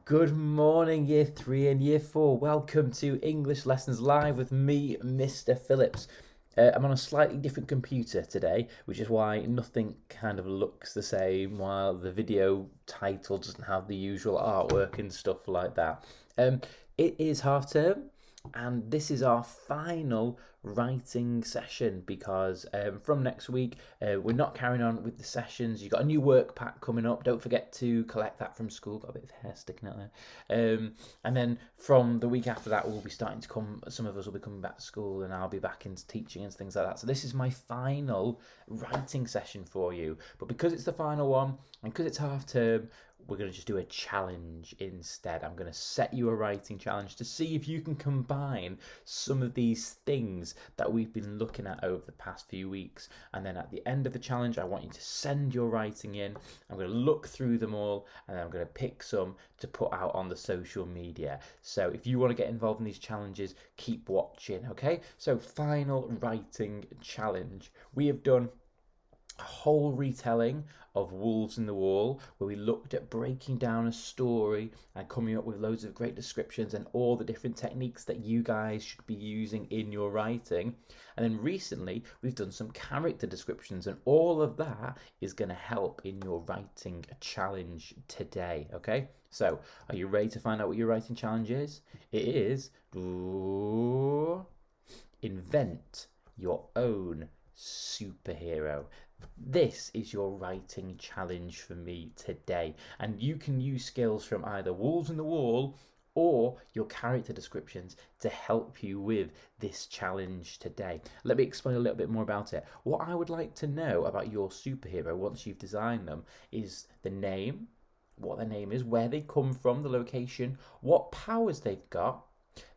Good morning, Year 3 and Year 4. Welcome to English Lessons Live with me, Mr. Phillips. I'm on a slightly different computer today, which is why nothing kind of looks the same, while the video title doesn't have the usual artwork and stuff like that. It is half term, and this is our final writing session because from next week we're not carrying on with the sessions. You've got a new work pack coming up. Don't forget to collect that from school. Got a bit of hair sticking out there. And then from the week after that, we'll be starting to come. Some of us will be coming back to school, and I'll be back into teaching and things like that. So this is my final writing session for you. But because it's the final one, and because it's half term, we're going to just do a challenge instead. I'm going to set you a writing challenge to see if you can combine some of these things that we've been looking at over the past few weeks. And then at the end of the challenge, I want you to send your writing in. I'm going to look through them all, and then I'm going to pick some to put out on the social media. So if you want to get involved in these challenges, keep watching, okay? So final writing challenge. We have done a whole retelling of Wolves in the Wall, where we looked at breaking down a story and coming up with loads of great descriptions and all the different techniques that you guys should be using in your writing. And then recently we've done some character descriptions, and all of that is going to help in your writing challenge today. Okay, so are you ready to find out what your writing challenge is? It is invent your own superhero. This is your writing challenge for me today, and you can use skills from either Wolves in the Wall or your character descriptions to help you with this challenge today. Let me explain a little bit more about it. What I would like to know about your superhero once you've designed them is the name, what their name is, where they come from, the location, what powers they've got,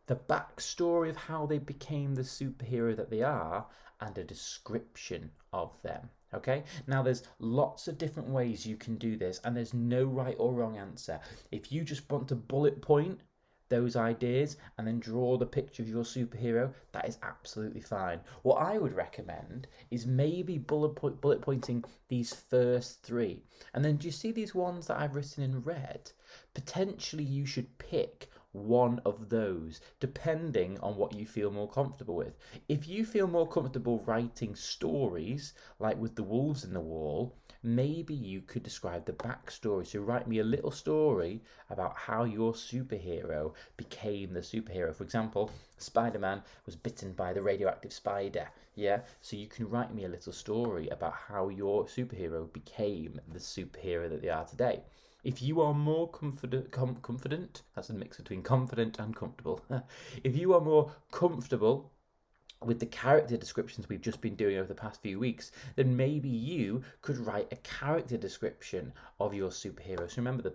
the backstory of how they became the superhero that they are, and a description of them. Okay, now there's lots of different ways you can do this, and there's no right or wrong answer. If you just want to bullet point those ideas and then draw the picture of your superhero, that is absolutely fine. What I would recommend is maybe bullet pointing these first three, and then do you see these ones that I've written in red? Potentially you should pick one of those depending on what you feel more comfortable with. If you feel more comfortable writing stories like with the Wolves in the Wall, maybe you could describe the backstory. So write me a little story about how your superhero became the superhero. For example, Spider-Man was bitten by the radioactive spider. Yeah, so you can write me a little story about how your superhero became the superhero that they are today. If you are more confident, that's a mix between confident and comfortable. If you are more comfortable with the character descriptions we've just been doing over the past few weeks, then maybe you could write a character description of your superhero. So remember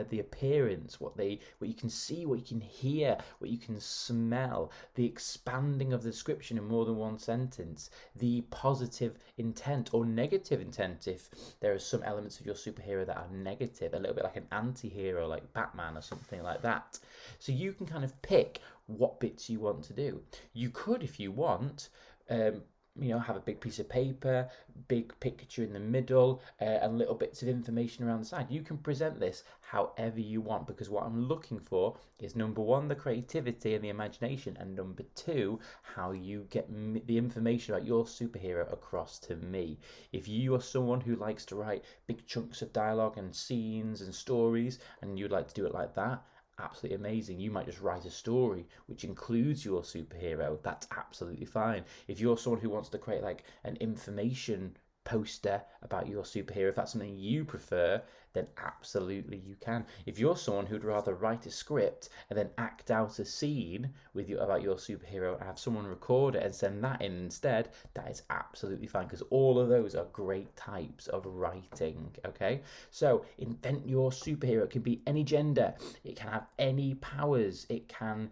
the appearance, what you can see, what you can hear, what you can smell, the expanding of the description in more than one sentence, the positive intent or negative intent if there are some elements of your superhero that are negative, a little bit like an anti-hero like Batman or something like that. So you can kind of pick what bits you want to do. You could, if you want, have a big piece of paper, big picture in the middle, and little bits of information around the side. You can present this however you want, because what I'm looking for is, number one, the creativity and the imagination, and number two, how you get the information about your superhero across to me. If you are someone who likes to write big chunks of dialogue and scenes and stories, and you'd like to do it like that, absolutely amazing. You might just write a story which includes your superhero. That's absolutely fine. If you're someone who wants to create like an information poster about your superhero, if that's something you prefer, then absolutely you can. If you're someone who'd rather write a script and then act out a scene with you about your superhero and have someone record it and send that in instead, that is absolutely fine, because all of those are great types of writing. Okay, so invent your superhero. It can be any gender, it can have any powers, it can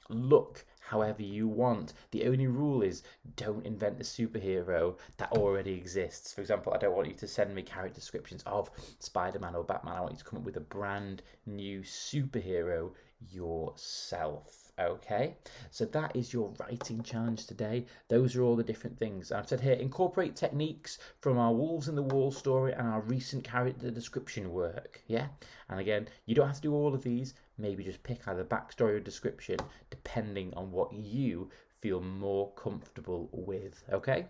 look however you want. The only rule is, don't invent a superhero that already exists. For example, I don't want you to send me character descriptions of Spider-Man or Batman. I want you to come up with a brand new superhero yourself. Okay, so that is your writing challenge today. Those are all the different things I've said here. Incorporate techniques from our Wolves in the Wall story and our recent character description work. Yeah, and again, you don't have to do all of these. Maybe just pick either backstory or description, depending on what you feel more comfortable with. Okay.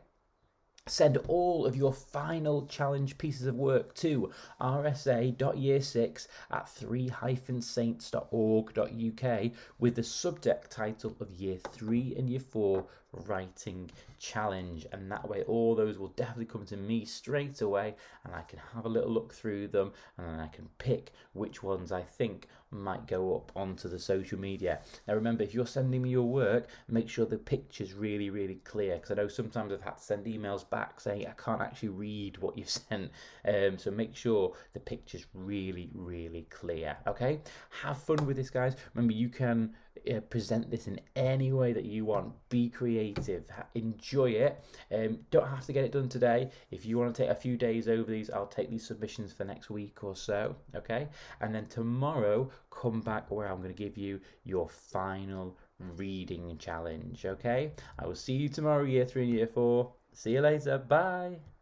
Send all of your final challenge pieces of work to rsa.year6@3-saints.org.uk with the subject title of Year 3 and Year 4 Writing Challenge. And that way, all those will definitely come to me straight away, and I can have a little look through them, and then I can pick which ones I think might go up onto the social media. Now remember, if you're sending me your work, make sure the picture's really, really clear, because I know sometimes I've had to send emails back saying I can't actually read what you've sent. So make sure the picture's really, really clear. Okay, have fun with this, guys. Remember, you can present this in any way that you want. Be creative, enjoy it. Don't have to get it done today. If you want to take a few days over these, I'll take these submissions for next week or so. Okay, and then tomorrow come back where I'm going to give you your final reading challenge. Okay, I will see you tomorrow, Year 3 and Year 4. See you later. Bye.